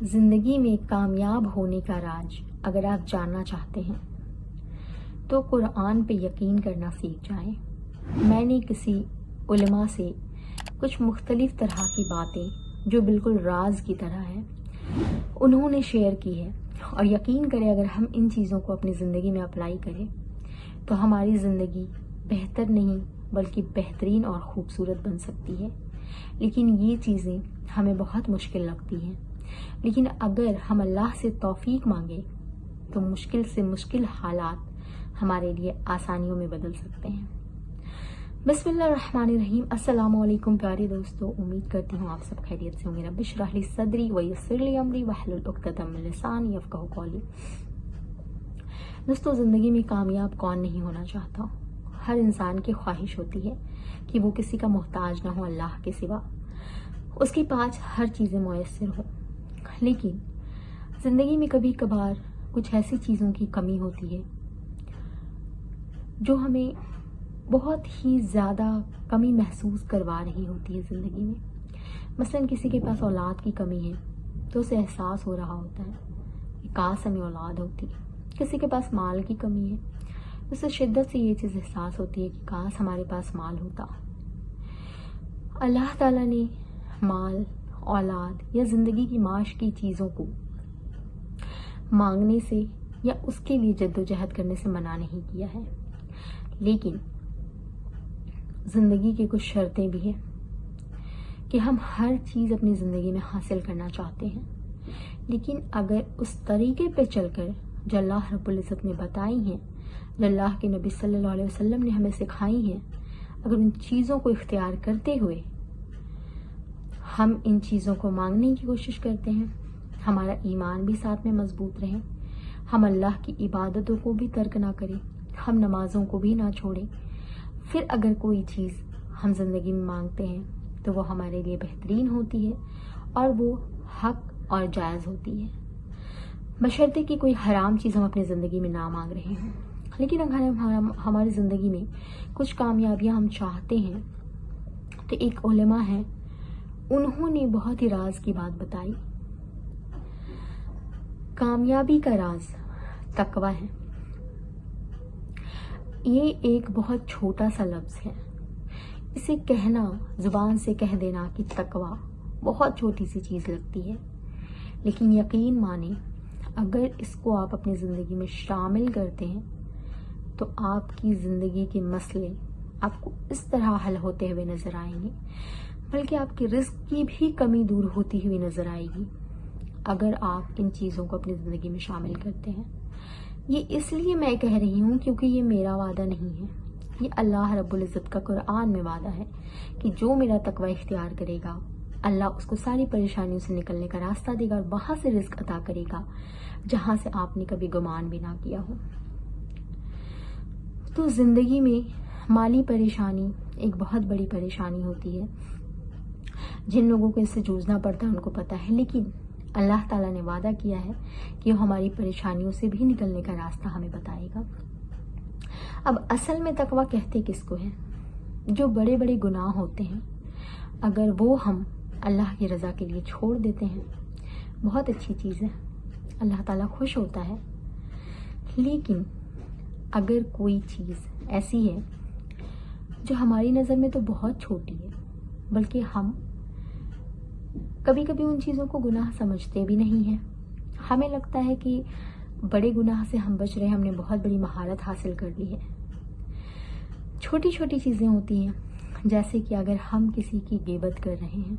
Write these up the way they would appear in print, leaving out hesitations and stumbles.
زندگی میں کامیاب ہونے کا راز اگر آپ جاننا چاہتے ہیں تو قرآن پہ یقین کرنا سیکھ جائیں۔ میں نے کسی علماء سے کچھ مختلف طرح کی باتیں جو بالکل راز کی طرح ہیں انہوں نے شیئر کی ہے، اور یقین کریں اگر ہم ان چیزوں کو اپنی زندگی میں اپلائی کریں تو ہماری زندگی بہتر نہیں بلکہ بہترین اور خوبصورت بن سکتی ہے۔ لیکن یہ چیزیں ہمیں بہت مشکل لگتی ہیں، لیکن اگر ہم اللہ سے توفیق مانگیں تو مشکل سے مشکل حالات ہمارے لیے آسانیوں میں بدل سکتے ہیں۔ بسم اللہ الرحمن الرحیم۔ السلام علیکم پیارے دوستو، امید کرتی ہوں آپ سب خیریت سے ہوں گے۔ رب اشرح لی صدری ویسر لی امری واحلل عقدۃ من لسانی یفقہوا قولی۔ دوستو، زندگی میں کامیاب کون نہیں ہونا چاہتا؟ ہر انسان کی خواہش ہوتی ہے کہ وہ کسی کا محتاج نہ ہو اللہ کے سوا، اس کے پاس ہر چیزیں میسر ہو۔ لیکن زندگی میں کبھی کبھار کچھ ایسی چیزوں کی کمی ہوتی ہے جو ہمیں بہت ہی زیادہ کمی محسوس کروا رہی ہوتی ہے زندگی میں۔ مثلاً کسی کے پاس اولاد کی کمی ہے تو اسے احساس ہو رہا ہوتا ہے کہ کاش ہمیں اولاد ہوتی۔ کسی کے پاس مال کی کمی ہے، اسے شدت سے یہ چیز احساس ہوتی ہے کہ کاش ہمارے پاس مال ہوتا۔ اللہ تعالیٰ نے مال، اولاد یا زندگی کی معاش کی چیزوں کو مانگنے سے یا اس کے لیے جد و جہد کرنے سے منع نہیں کیا ہے، لیکن زندگی کی کچھ شرطیں بھی ہیں کہ ہم ہر چیز اپنی زندگی میں حاصل کرنا چاہتے ہیں، لیکن اگر اس طریقے پہ چل کر جو اللہ رب العزت نے بتائی ہیں، جو اللہ کے نبی صلی اللہ علیہ وسلم نے ہمیں سکھائی ہیں، اگر ان چیزوں کو اختیار کرتے ہوئے ہم ان چیزوں کو مانگنے کی کوشش کرتے ہیں، ہمارا ایمان بھی ساتھ میں مضبوط رہے، ہم اللہ کی عبادتوں کو بھی ترک نہ کریں، ہم نمازوں کو بھی نہ چھوڑیں، پھر اگر کوئی چیز ہم زندگی میں مانگتے ہیں تو وہ ہمارے لیے بہترین ہوتی ہے اور وہ حق اور جائز ہوتی ہے، بشرطے کہ کوئی حرام چیز ہم اپنی زندگی میں نہ مانگ رہے ہوں۔ لیکن اگر ہماری زندگی میں کچھ کامیابیاں ہم چاہتے ہیں تو ایک علماء ہیں، انہوں نے بہت ہی راز کی بات بتائی۔ کامیابی کا راز تقوی ہے۔ یہ ایک بہت چھوٹا سا لفظ ہے، اسے کہنا، زبان سے کہہ دینا کہ تقوی بہت چھوٹی سی چیز لگتی ہے، لیکن یقین مانیں اگر اس کو آپ اپنی زندگی میں شامل کرتے ہیں تو آپ کی زندگی کے مسئلے آپ کو اس طرح حل ہوتے ہوئے نظر آئیں گے، بلکہ آپ کی رزق کی بھی کمی دور ہوتی ہوئی نظر آئے گی اگر آپ ان چیزوں کو اپنی زندگی میں شامل کرتے ہیں۔ یہ اس لیے میں کہہ رہی ہوں کیونکہ یہ میرا وعدہ نہیں ہے، یہ اللہ رب العزت کا قرآن میں وعدہ ہے کہ جو میرا تقوی اختیار کرے گا اللہ اس کو ساری پریشانیوں سے نکلنے کا راستہ دے گا اور وہاں سے رزق عطا کرے گا جہاں سے آپ نے کبھی گمان بھی نہ کیا ہو۔ تو زندگی میں مالی پریشانی ایک بہت بڑی پریشانی ہوتی ہے، جن لوگوں کو اس سے جوجھنا پڑتا ہے ان کو پتہ ہے، لیکن اللہ تعالیٰ نے وعدہ کیا ہے کہ وہ ہماری پریشانیوں سے بھی نکلنے کا راستہ ہمیں بتائے گا۔ اب اصل میں تقوی کہتے کس کو ہے؟ جو بڑے بڑے گناہ ہوتے ہیں اگر وہ ہم اللہ کی رضا کے لیے چھوڑ دیتے ہیں، بہت اچھی چیز ہے، اللہ تعالیٰ خوش ہوتا ہے، لیکن اگر کوئی چیز ایسی ہے جو ہماری نظر میں تو بہت چھوٹی ہے بلکہ ہم کبھی کبھی ان چیزوں کو گناہ سمجھتے بھی نہیں ہیں، ہمیں لگتا ہے کہ بڑے گناہ سے ہم بچ رہے ہیں، ہم نے بہت بڑی مہارت حاصل کر لی ہے۔ چھوٹی چھوٹی چیزیں ہوتی ہیں، جیسے کہ اگر ہم کسی کی غیبت کر رہے ہیں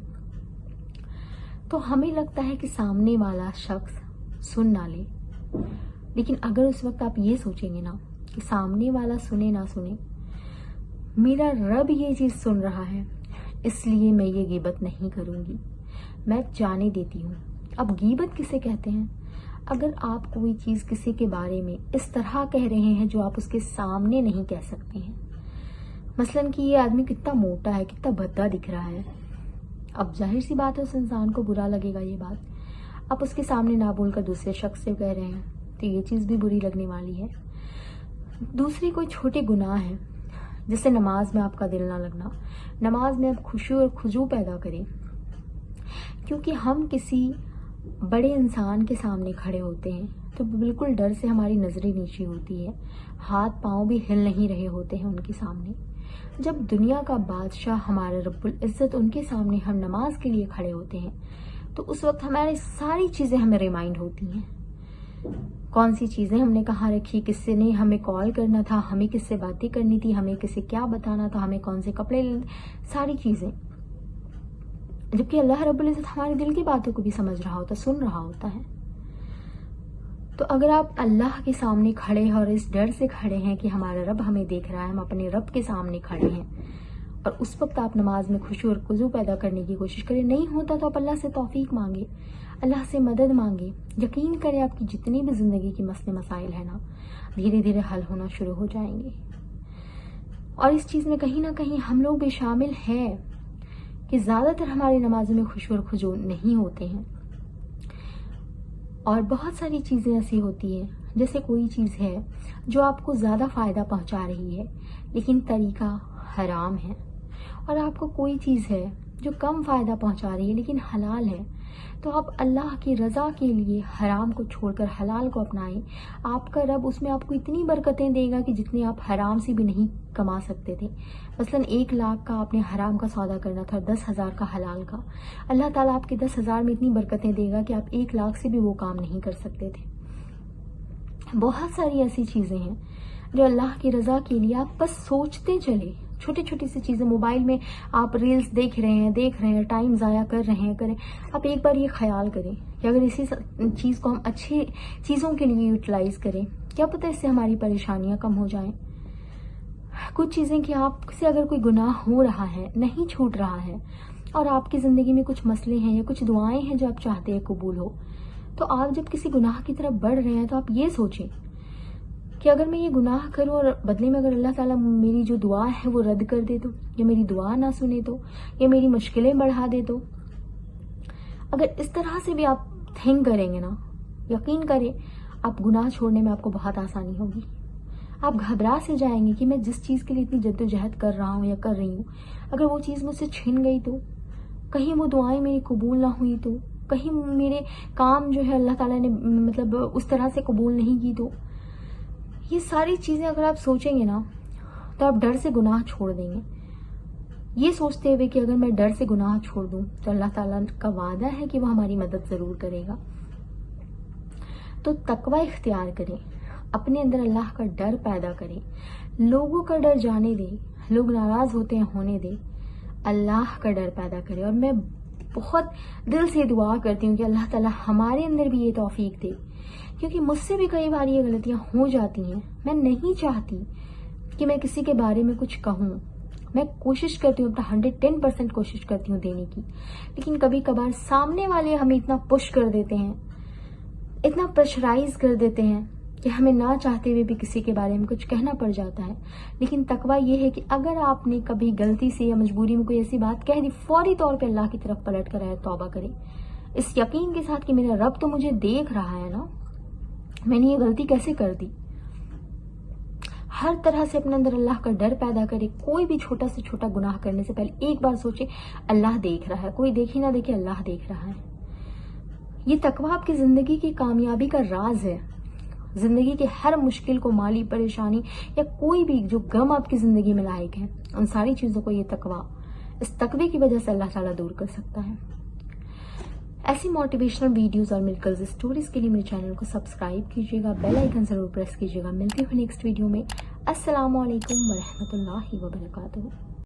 تو ہمیں لگتا ہے کہ سامنے والا شخص سن نہ لے، لیکن اگر اس وقت آپ یہ سوچیں گے نا کہ سامنے والا سنے نہ سنے، میرا رب یہ چیز سن رہا ہے اس لیے میں یہ غیبت نہیں کروں گی، میں جانے دیتی ہوں۔ اب غیبت کسے کہتے ہیں؟ اگر آپ کوئی چیز کسی کے بارے میں اس طرح کہہ رہے ہیں جو آپ اس کے سامنے نہیں کہہ سکتے ہیں، مثلاً کہ یہ آدمی کتنا موٹا ہے، کتنا بھدا دکھ رہا ہے، اب ظاہر سی بات ہے اس انسان کو برا لگے گا یہ بات، آپ اس کے سامنے نہ بول کر دوسرے شخص سے کہہ رہے ہیں تو یہ چیز بھی بری لگنے والی ہے۔ دوسری کوئی چھوٹے گناہ ہیں، جیسے نماز میں آپ کا دل نہ لگنا، نماز میں آپ خشوع اور خضوع پیدا کریں، کیونکہ ہم کسی بڑے انسان کے سامنے کھڑے ہوتے ہیں تو بالکل ڈر سے ہماری نظریں نیچی ہوتی ہے، ہاتھ پاؤں بھی ہل نہیں رہے ہوتے ہیں ان کے سامنے۔ جب دنیا کا بادشاہ ہمارا رب العزت ان کے سامنے ہم نماز کے لیے کھڑے ہوتے ہیں تو اس وقت ہماری ساری چیزیں ہمیں ریمائنڈ ہوتی ہیں، کون سی چیزیں ہم نے کہاں رکھی، کس سے نے ہمیں کال کرنا تھا، ہمیں کس سے باتیں کرنی تھی، ہمیں کس سے کیا بتانا تھا، ہمیں کون سے کپڑے لینے، ساری چیزیں، جبکہ اللہ رب العزت ہمارے دل کی باتوں کو بھی سمجھ رہا ہوتا، سن رہا ہوتا ہے۔ تو اگر آپ اللہ کے سامنے کھڑے ہیں اور اس ڈر سے کھڑے ہیں کہ ہمارا رب ہمیں دیکھ رہا ہے، ہم اپنے رب کے سامنے کھڑے ہیں، اور اس وقت آپ نماز میں خشوع اور خضوع پیدا کرنے کی کوشش کریں، نہیں ہوتا تو آپ اللہ سے توفیق مانگے، اللہ سے مدد مانگے۔ یقین کریں آپ کی جتنی بھی زندگی کی مسئلے مسائل ہیں نا، دھیرے دھیرے حل ہونا شروع ہو جائیں گے۔ اور اس چیز میں کہیں نہ کہیں ہم لوگ بھی شامل ہیں کہ زیادہ تر ہماری نمازوں میں خشوع اور خضوع نہیں ہوتے ہیں، اور بہت ساری چیزیں ایسی ہوتی ہیں، جیسے کوئی چیز ہے جو آپ کو زیادہ فائدہ پہنچا رہی ہے لیکن طریقہ حرام ہے، اور آپ کو کوئی چیز ہے جو کم فائدہ پہنچا رہی ہے لیکن حلال ہے، تو آپ اللہ کی رضا کے لیے حرام کو چھوڑ کر حلال کو اپنائیں۔ آپ کا رب اس میں آپ کو اتنی برکتیں دے گا کہ جتنی آپ حرام سے بھی نہیں کما سکتے تھے۔ مثلاً 1 لاکھ کا آپ نے حرام کا سودا کرنا تھا، 10,000 کا حلال کا، اللہ تعالیٰ آپ کے 10,000 میں اتنی برکتیں دے گا کہ آپ 1 لاکھ سے بھی وہ کام نہیں کر سکتے تھے۔ بہت ساری ایسی چیزیں ہیں جو اللہ کی رضا کے لیے آپ بس سوچتے چلے، چھوٹی چھوٹی سی چیزیں، موبائل میں آپ ریلز دیکھ رہے ہیں، ٹائم ضائع کر رہے ہیں، آپ ایک بار یہ خیال کریں کہ اگر اسی چیز کو ہم اچھی چیزوں کے لیے یوٹیلائز کریں، کیا پتہ اس سے ہماری پریشانیاں کم ہو جائیں۔ کچھ چیزیں کہ آپ سے اگر کوئی گناہ ہو رہا ہے، نہیں چھوٹ رہا ہے، اور آپ کی زندگی میں کچھ مسئلے ہیں یا کچھ دعائیں ہیں جو آپ چاہتے ہیں قبول ہو، تو آپ جب کسی گناہ کی طرف بڑھ رہے ہیں تو آپ یہ سوچیں کہ اگر میں یہ گناہ کروں اور بدلے میں اگر اللہ تعالیٰ میری جو دعا ہے وہ رد کر دے تو، یا میری دعا نہ سنے تو، یا میری مشکلیں بڑھا دے تو، اگر اس طرح سے بھی آپ تھنک کریں گے نا، یقین کریں آپ گناہ چھوڑنے میں آپ کو بہت آسانی ہوگی۔ آپ گھبرا سے جائیں گے کہ میں جس چیز کے لیے اتنی جد و جہد کر رہا ہوں یا کر رہی ہوں، اگر وہ چیز مجھ سے چھن گئی تو، کہیں وہ دعائیں میری قبول نہ ہوئی تو، کہیں میرے کام جو ہے اللہ تعالیٰ نے اس طرح سے قبول نہیں کی تو، یہ ساری چیزیں اگر آپ سوچیں گے نا تو آپ ڈر سے گناہ چھوڑ دیں گے، یہ سوچتے ہوئے کہ اگر میں ڈر سے گناہ چھوڑ دوں تو اللہ تعالیٰ کا وعدہ ہے کہ وہ ہماری مدد ضرور کرے گا۔ تو تقوی اختیار کریں، اپنے اندر اللہ کا ڈر پیدا کریں، لوگوں کا ڈر جانے دیں، لوگ ناراض ہوتے ہیں ہونے دیں، اللہ کا ڈر پیدا کریں۔ اور میں بہت دل سے دعا کرتی ہوں کہ اللہ تعالیٰ ہمارے اندر بھی یہ توفیق دے، کیونکہ مجھ سے بھی کئی بار یہ غلطیاں ہو جاتی ہیں۔ میں نہیں چاہتی کہ میں کسی کے بارے میں کچھ کہوں، میں کوشش کرتی ہوں، اپنا 110% کوشش کرتی ہوں دینے کی، لیکن کبھی کبھار سامنے والے ہمیں اتنا پش کر دیتے ہیں، اتنا پریشرائز کر دیتے ہیں کہ ہمیں نہ چاہتے ہوئے بھی کسی کے بارے میں کچھ کہنا پڑ جاتا ہے۔ لیکن تقویٰ یہ ہے کہ اگر آپ نے کبھی غلطی سے یا مجبوری میں کوئی ایسی بات کہہ دی، فوری طور پہ اللہ کی طرف پلٹ کر آئے، توبہ کریں، اس یقین کے ساتھ کہ میرا رب تو مجھے دیکھ رہا ہے نا، میں نے یہ غلطی کیسے کر دی۔ ہر طرح سے اپنے اندر اللہ کا ڈر پیدا کرے، کوئی بھی چھوٹا سے چھوٹا گناہ کرنے سے پہلے ایک بار سوچے اللہ دیکھ رہا ہے، کوئی دیکھے نہ دیکھے اللہ دیکھ رہا ہے۔ یہ تقویٰ آپ کی زندگی کی کامیابی کا راز ہے۔ زندگی کے ہر مشکل کو، مالی پریشانی یا کوئی بھی جو غم آپ کی زندگی میں لائق ہے، ان ساری چیزوں کو یہ تقویٰ، اس تقوی کی وجہ سے اللہ تعالیٰ دور کر سکتا ہے۔ ایسی موٹیویشنل ویڈیوز اور میریکلز اسٹوریز کے لیے میرے چینل کو سبسکرائب کیجیے گا، بیل آئیکن ضرور پریس کیجیے گا۔ ملتی ہوں نیکسٹ ویڈیو میں۔ السلام علیکم ورحمۃ اللہ وبرکاتہ۔